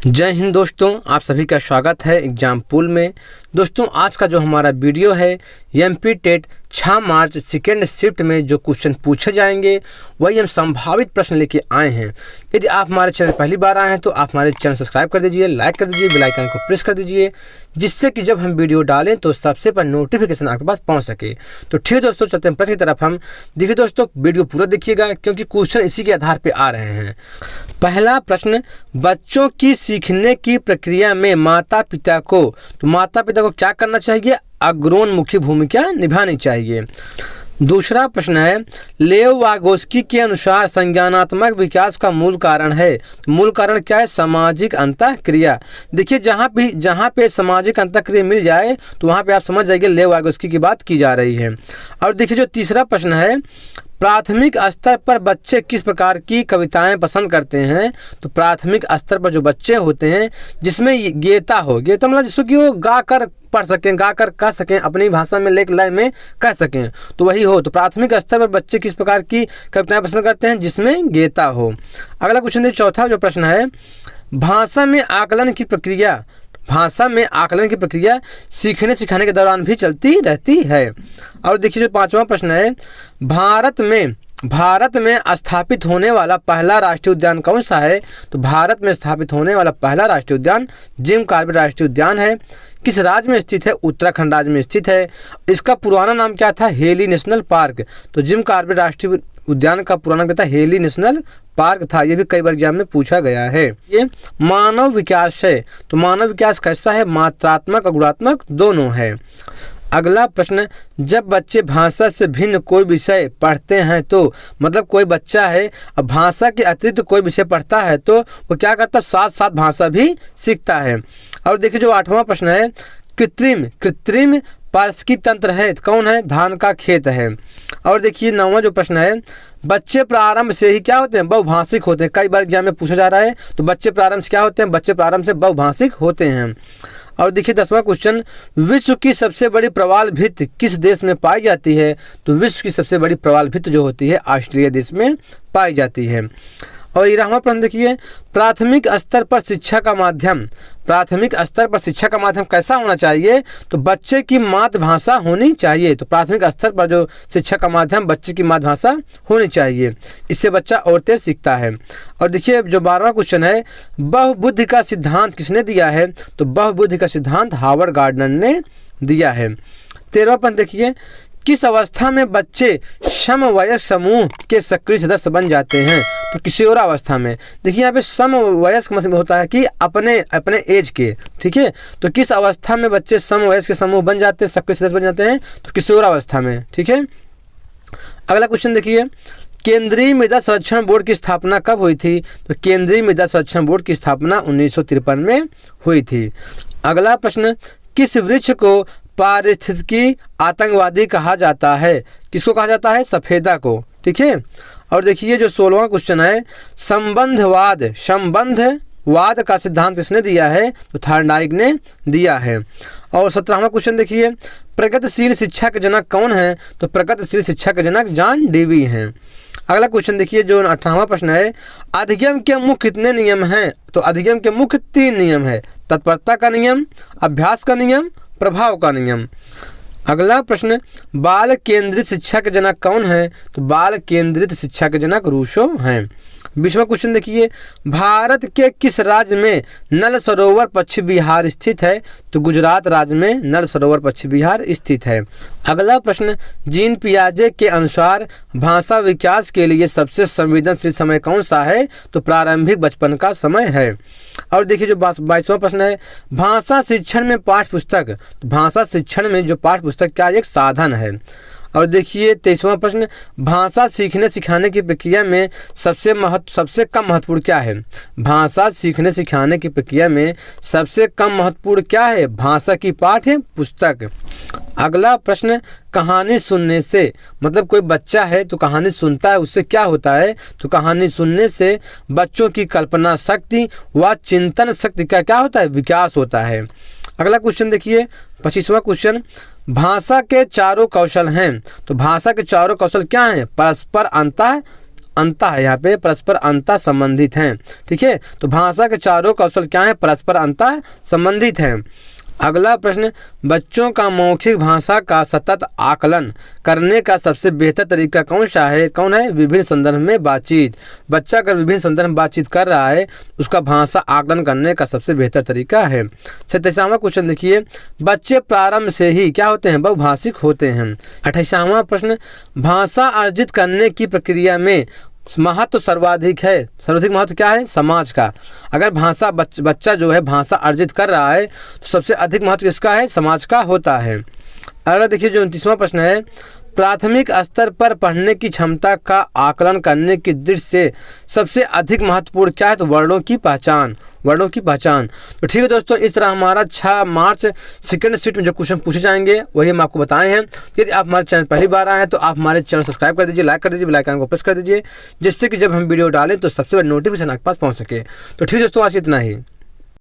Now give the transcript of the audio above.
जय हिंद दोस्तों, आप सभी का स्वागत है एग्जाम पूल में। दोस्तों, आज का जो हमारा वीडियो है MP TET 6 March second shift में जो क्वेश्चन पूछे जाएंगे वही हम संभावित प्रश्न लेके आए हैं। यदि आप हमारे चैनल पहली बार आए हैं तो आप हमारे चैनल सब्सक्राइब कर दीजिए, लाइक कर दीजिए, बेल आइकन को प्रेस कर दीजिए, जिससे कि जब हम वीडियो डालें तो सबसे पहले नोटिफिकेशन आपके पास पहुंच सके। तो ठीक है दोस्तों, चलते हैं प्रश्न की तरफ। हम देखिए दोस्तों, वीडियो पूरा देखिएगा क्योंकि क्वेश्चन इसी के आधार पर आ रहे हैं। पहला प्रश्न, बच्चों की सीखने की प्रक्रिया में माता पिता को क्या करना चाहिए? अग्रोन्मुखी भूमिका निभानी चाहिए। दूसरा प्रश्न है, लेव वागोस्की के अनुसार संज्ञानात्मक विकास का मूल कारण है। मूल कारण क्या है? सामाजिक अंतःक्रिया। देखिए, जहाँ पे सामाजिक अंतःक्रिया मिल जाए तो वहाँ पे आप समझ जाइए लेव वागोस्की की बात की जा रही है। और देखिए, जो तीसरा प्रश्न है, प्राथमिक स्तर पर बच्चे किस प्रकार की कविताएं पसंद करते हैं? तो प्राथमिक स्तर पर जो बच्चे होते हैं जिसमें गेता मतलब जिसको कि वो गा कर पढ़ सकें, गा कर कह सकें, अपनी भाषा में लेख लय में कह सकें, तो वही हो। तो प्राथमिक स्तर पर बच्चे किस प्रकार की कविताएं पसंद करते हैं? जिसमें गेता हो। अगला क्वेश्चन देखिए, चौथा जो प्रश्न है, भाषा में आकलन की प्रक्रिया सीखने सिखाने के दौरान भी चलती रहती है। और देखिए, जो पांचवा प्रश्न है, भारत में स्थापित होने वाला पहला राष्ट्रीय उद्यान कौन सा है? तो भारत में स्थापित होने वाला पहला राष्ट्रीय उद्यान जिम कॉर्बेट राष्ट्रीय उद्यान है। किस राज्य में स्थित है? उत्तराखंड राज्य में स्थित है। इसका पुराना नाम क्या था? Heli national park. तो जिम कॉर्बेट राष्ट्रीय उद्यान का पुराना नाम क्या था? हेली नेशनल पार्क था। ये भी कई बार एग्जाम में पूछा गया है। ये मानव विकास है। तो मानव विकास कैसा है? मात्रात्मक और गुणात्मक दोनों है। अगला प्रश्न, जब बच्चे भाषा से भिन्न कोई विषय पढ़ते हैं तो मतलब कोई बच्चा है अब भाषा के अतिरिक्त कोई विषय पढ़ता है तो वो क्या करता है? साथ साथ भाषा भी सीखता है। और देखिए, जो आठवां प्रश्न है, कृत्रिम पारिस्थितिकी तंत्र है, कौन है? धान का खेत है। और देखिए, नौवां जो प्रश्न है, बच्चे प्रारंभ से ही क्या होते हैं? बहुभाषिक होते हैं। कई बार एग्जाम में पूछा जा रहा है। तो बच्चे प्रारंभ से क्या होते हैं? बच्चे प्रारंभ से बहुभाषिक होते हैं। और देखिए, 10वां क्वेश्चन, विश्व की सबसे बड़ी प्रवाल भित्ति किस देश में पाई जाती है? तो विश्व की सबसे बड़ी प्रवाल भित्ति जो होती है ऑस्ट्रेलिया देश में पाई जाती है। और 11वां प्रश्न देखिए, प्राथमिक स्तर पर शिक्षा का माध्यम कैसा होना चाहिए? तो बच्चे की मातृभाषा होनी चाहिए। तो प्राथमिक स्तर पर जो शिक्षा का माध्यम बच्चे की मातृभाषा होनी चाहिए, इससे बच्चा और तेज सीखता है। और देखिए, जो 12वां क्वेश्चन है, बहुबुद्धि का सिद्धांत किसने दिया है? तो बहुबुद्धि का सिद्धांत हार्वर्ड गार्डनर ने दिया है। 13वां प्रश्न देखिए, किस अवस्था में बच्चे समवयस्क समूह के सक्रिय सदस्य बन जाते हैं? तो किशोरावस्था में। देखिए, यहाँ पे समवयस्क मतलब होता है कि अपने एज के, ठीक है। तो किस अवस्था में बच्चे समवयस्क के समूह बन जाते हैं, सक्रिय सदस्य बन जाते हैं? तो किशोरावस्था में, ठीक है। अगला क्वेश्चन देखिए, केंद्रीय मृदा संरक्षण बोर्ड की स्थापना कब हुई थी? तो केंद्रीय मृदा संरक्षण बोर्ड की स्थापना 1953 में हुई थी। अगला प्रश्न, किस वृक्ष को पारिस्थितिकी आतंकवादी कहा जाता है? किसको कहा जाता है? सफेदा को, ठीक है। और देखिए, जो 16वां क्वेश्चन है, संबंधवाद का सिद्धांत किसने दिया है? तो थॉर्नडाइक ने दिया है। और 17वां क्वेश्चन देखिए, प्रगतिशील शिक्षा के जनक कौन है? तो प्रगतिशील शिक्षा के जनक जॉन डेवी हैं। अगला क्वेश्चन देखिए, जो 18वां प्रश्न है, अधिगम के मुख्य कितने नियम हैं? तो अधिगम के मुख्य 3 नियम है, तत्परता का नियम, अभ्यास का नियम, प्रभाव का नियम। अगला प्रश्न, बाल केंद्रित शिक्षा के जनक कौन है? तो बाल केंद्रित शिक्षा के जनक रूसो हैं। 20वां क्वेश्चन देखिए, भारत के किस राज्य में नल सरोवर पश्चिम बिहार स्थित है? तो गुजरात राज्य में नल सरोवर पश्चिम बिहार स्थित है। अगला प्रश्न, जीन पियाजे के अनुसार भाषा विकास के लिए सबसे संवेदनशील समय कौन सा है? तो प्रारंभिक बचपन का समय है। और देखिए, जो 22वां प्रश्न है, भाषा शिक्षण में पाठ्य पुस्तक। तो भाषा शिक्षण में जो पाठ्य पुस्तक क्या एक साधन है। और देखिए, 23वां प्रश्न, भाषा सीखने सिखाने की प्रक्रिया में सबसे कम महत्वपूर्ण क्या है? भाषा सीखने सिखाने की प्रक्रिया में सबसे कम महत्वपूर्ण क्या है? भाषा की पाठ्य पुस्तक। अगला प्रश्न, कहानी सुनने से मतलब कोई बच्चा है तो कहानी सुनता है, उससे क्या होता है? तो कहानी सुनने से बच्चों की कल्पना शक्ति व चिंतन शक्ति का क्या होता है? विकास होता है। अगला क्वेश्चन देखिए, 25वां क्वेश्चन, भाषा के चारों कौशल हैं। तो भाषा के चारों कौशल क्या हैं? परस्पर अंतः अंता है, यहाँ पे परस्पर अंता संबंधित हैं। ठीक है, तो भाषा के चारों कौशल क्या है? परस्पर अंता संबंधित हैं। अगला प्रश्न, बच्चों का मौखिक भाषा का सतत आकलन करने का सबसे बेहतर तरीका कौन सा है? कौन है? विभिन्न संदर्भ में बातचीत। बच्चा अगर विभिन्न संदर्भ में बातचीत कर रहा है उसका भाषा आकलन करने का सबसे बेहतर तरीका है। 27वां क्वेश्चन देखिए, बच्चे प्रारंभ से ही क्या होते हैं? बहुभाषिक होते हैं। 28वां प्रश्न, भाषा अर्जित करने की प्रक्रिया में महत्व सर्वाधिक है। सर्वाधिक महत्व क्या है? समाज का। अगर भाषा बच्चा जो है भाषा अर्जित कर रहा है तो सबसे अधिक महत्व किसका है? समाज का होता है। अगला देखिए जो 29वां प्रश्न है, प्राथमिक स्तर पर पढ़ने की क्षमता का आकलन करने की दृष्टि से सबसे अधिक महत्वपूर्ण क्या है? तो वर्णों की पहचान। वर्णों की पहचान। तो ठीक है दोस्तों, इस तरह हमारा 6 मार्च सेकंड शिफ्ट में जो क्वेश्चन पूछे जाएंगे वही हम आपको बताए हैं। यदि आप हमारे चैनल पहली बार आए हैं तो आप हमारे चैनल सब्सक्राइब कर दीजिए, लाइक कर दीजिए, बेल आइकन को प्रेस कर दीजिए, जिससे कि जब हम वीडियो डालें तो सबसे पहले नोटिफिकेशन आपके पास पहुंच सके। तो ठीक है दोस्तों, आज इतना ही।